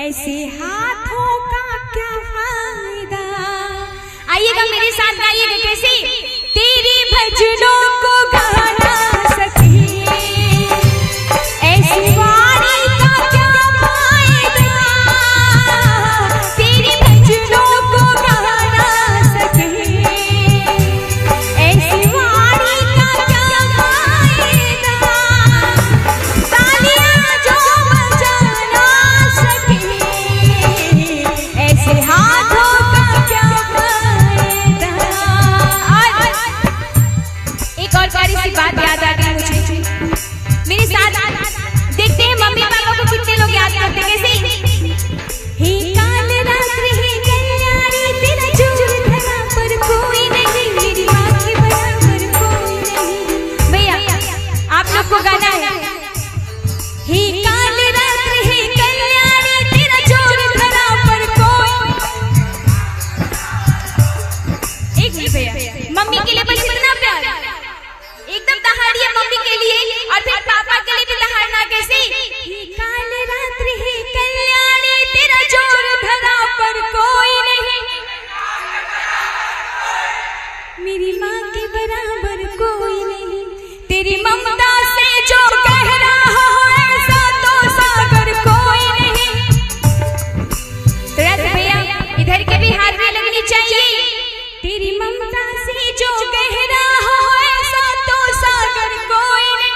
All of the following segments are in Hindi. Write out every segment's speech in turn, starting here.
ऐसे हाथों का क्या फायदा। आइएगा मेरे साथ गाइएगा कैसे। तेरी भजनों को गाना सकी ऐसी वाणी का क्या फायदा। तेरी भजनों को गाना सकी ऐसी वाणी का क्या फायदा। तालियां जो बजा ना सकी ऐसे हाथों का क्या फायदा। एक और प्यारी सी बात याद आ गई मुझे। मेरे साथ देखते हैं मम्मी पापा को कितने लोग याद करते कैसे। हे काल रात्रि हे कल्याणी तेरा जोर धरा पर कोई नहीं मेरी माँ के बराबर कोई नहीं। भैया आप लोग को गाना है। हे काल रात्रि हे कल्याणी तेरा जोर धरा पर कोई। एक मिनट भैया मम्मी के लिए बस इतना प्यार एकदम दहाड़िए मम्मी के लिए और फिर पापा के लिए भी दहाड़ना कैसे। हे काल रात्रि हे कल्याणी तेरा जोर धरा पर कोई नहीं मेरी माँ के बराबर कोई नहीं। तेरी ममता से जो कह रहा हो ऐसा तो सागर कोई नहीं। तो भैया इधर के भी हाथ में लगनी चाहिए। तेरी ममता से जो कह रहा हो ऐसा तो सागर कोई नहीं।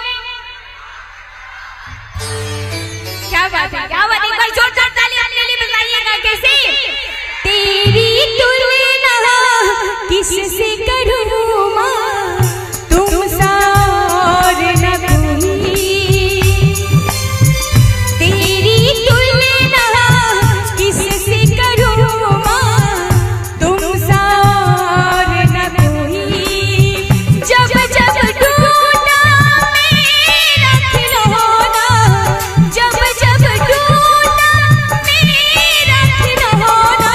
क्या बात है क्या बात है। एक बार जोरदार ताली अपने लिए बजाइएगा कैसे। तेरी तुलना किससे करूं माँ तुम सार न कोई। तेरी तुलना किससे करूं माँ तुम सार न कोई। जब जब ढूंढा मेरा खिलौना जब जब ढूंढा मेरा खिलौना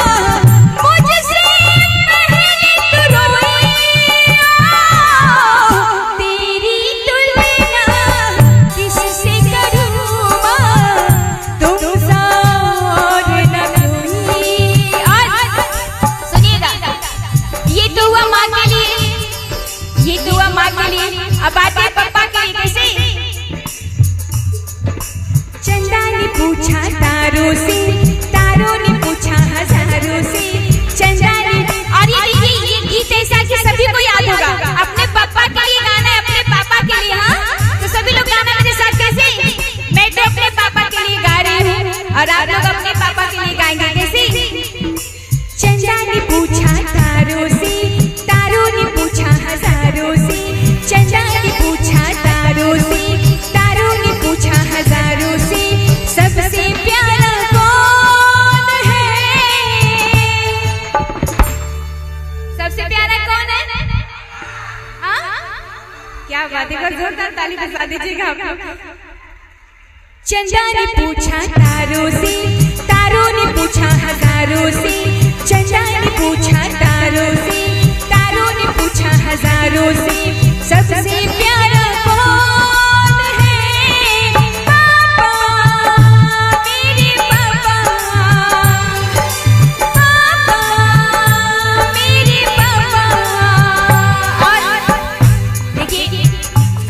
मुझसे पहले तो रोई। तेरी तुलना किससे करूं माँ तुम सार न कोई। और सुनिएगा ये तो हुआ माँ के लिए ये तो हुआ माँ के लिए। अब आते हैं पापा के लिए कैसे। चंदा ने पूछा तारों से तारों ने पूछा हजारों से। चंदा ने और ये गीत ऐसा कि सभी को याद होगा। अपने पापा के लिए गाना है अपने पापा के लिए। हाँ तो सभी लोग गाना मेरे साथ कैसे। मैं तो अपने पापा के लिए गा रही हूँ और आप लोग अपने पापा के लिए गाएंगे कैसे। चंदा ने पूछा तारों से तारों ने पूछा हजारों से। चंदा ने पूछा तारों से तारों ने पूछा हजारों से। सबसे प्यारा कौन है। सबसे प्यारा कौन है। हाँ क्या बात है। जोरदार ताली बजा दीजिएगा आप लोग। चंदा ने पूछा तारों से तारों ने पूछा हजारों से। चंदा ने पूछा तारों से तारों ने पूछा हजारों से। सबसे प्यारा कौन है। पापा मेरे पापा पापा मेरे पापा। और देखिए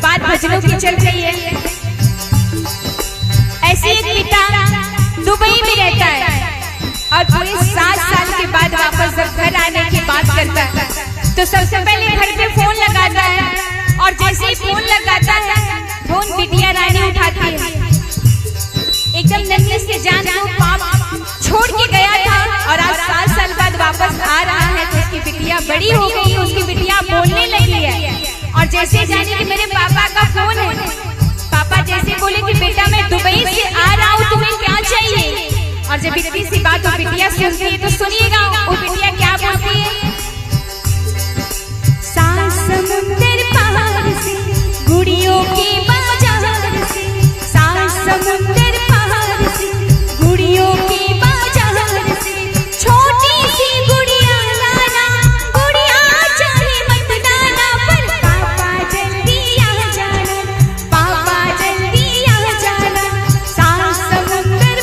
बात भजनों की चल रही है। ऐसे एक पिता दुबई में रहता है और पूरे 7 साल के बाद वापस जब घर आने की बात करता है तो सबसे पहले घर पे फोन लगाता है और जैसे ही फोन लगाता है फोन बिटिया रानी उठाती है। एकदम नन्ही से जान को पाप छोड़ के गया था और आज 7 साल बाद वापस आ रहा है तो उसकी बिटिया बड़ी हो गई है। उसकी बिटिया बोलने लगी है और जैसे जाने कि मेरे पापा का फोन है। पापा जैसे बोले कि बेटा मैं दुबई से आ रहा हूँ तुम्हें क्या चाहिए। और जब इतनी सी बात वो बिटिया सुनती है तो सुनिएगा वो बिटिया क्या बोलती है। सात समुंदर पार से गुड़ियों के बाजार से। सात समुंदर पार से गुड़ियों के बाजार से। छोटी सी गुड़िया लाना गुड़िया चाहे मत लाना पर पापा जल्दी आ जाना पापा जल्दी आ जाना। सात समुंदर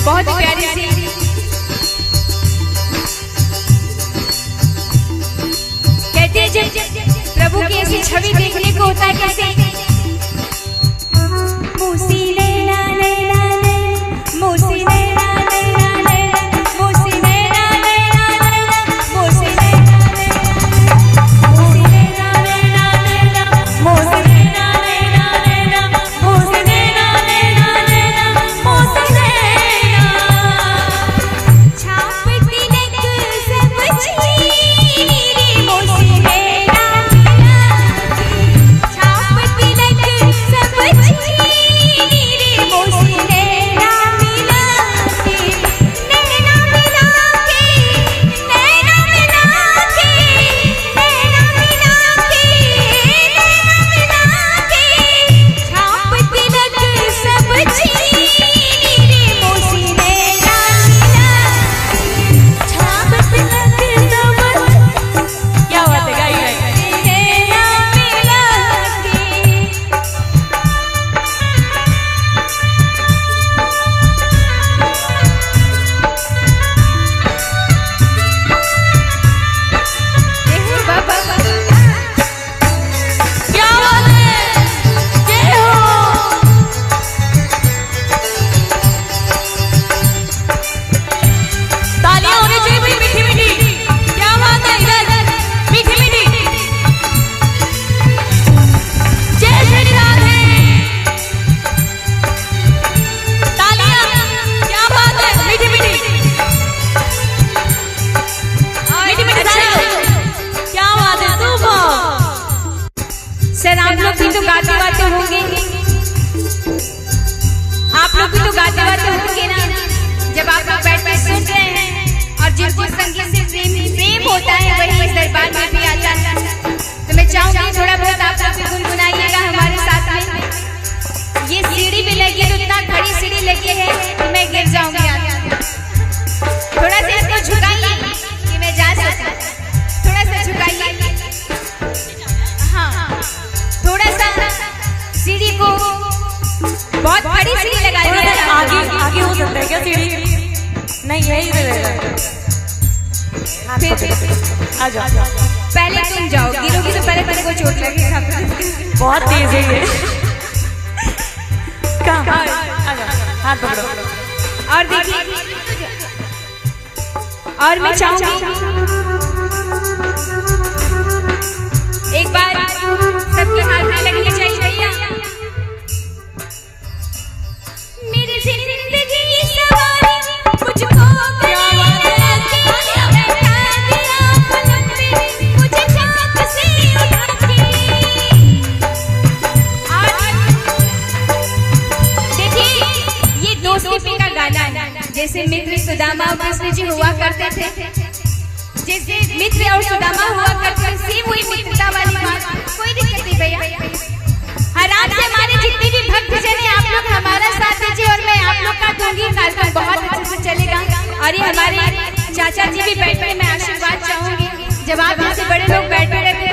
बहुत प्यारी सी कहते हैं जब प्रभु की ऐसी छवि देखने को होता है कैसे मूसी नैना नैना मूसी नैना नैना नैना मूसी नैना नैना नैना मूसी नैना मूसी नैना नैना नैना मूसी नैना नैना नैना मूसी नैना नैना नैना मूसी नैना छाप तिलक सब चीरी मूसी नैना छाप तिलक सब चीरी मूसी नैना मिला के नैना मिला के नैना मिला के नैना मिला के नैना मिला के छाप तिलक सब चीरी मूसी नैना मिला छाप तिलक सब क्या बात है गाइए नैना मिला के देखो बाबा क्या बात है जय हो तालियां होनी चाहिए बड़ी मीठी मीठी क्या बात है इधर मीठी मीठी जय श्री राधे तालियां क्या बात है मीठी मीठी मीठी मीठी तालियां क्या बात है सुपर सर आप लोग भी तो गाते वाते होंगे आप लोग भी तो गाते वाते होंगे ना जब आप लोग बैठ कर सुन रहे हैं और जिसको संगीत से प्रेम होता है वही इस दरबार में भी आता है तो मैं चाहूंगी थोड़ा बहुत आप लोग भी गुनगुनाइएगा हमारे साथ में ये सीढ़ी भी लगी है तो इतना खड़ी सीढ़ी लगी है कि मैं गिर जाऊंगी आगे थोड़ा सा इसको झुकाइए कि मैं जा सकूं थोड़ा सा झुकाइए हाँ थोड़ा सा सीढ़ी को बहुत बड़ी सीढ़ी लगाई है आगे आगे हो सकता है क्या सीढ़ी नहीं यही रहेगा आ जाओ पहले तुम जाओ गिरोगी तो पहले तुमको चोट लगेगा बहुत तेज है ये कहाँ आ जाओ हाथ पकड़ो और देखिए और मैं चाहूंगी एक बार सबके हाथ में लगनी चाहिए भैया मेरी जिंदगी सवारी मुझको गले लगी बैठा दिया पलंग पे मुझे चाक से उठा के और देखिए ये दोस्ती का गाना है जैसे मित्र सुदामा और कृष्ण जी हुआ करते थे जैसे मित्र और सुदामा हुआ करते सेम वही मित्रता वाली बात कोई दिक्कत नहीं भैया आराम से हमारे जितने भी भक्त जन हैं आप लोग हमारा साथ दीजिए और मैं आप लोग का दूंगी कार्यक्रम बहुत अच्छे से चलेगा और ये हमारे चाचा जी भी बैठे मैं आशीर्वाद चाहूंगी जब आप जैसे बड़े लोग बैठे रहते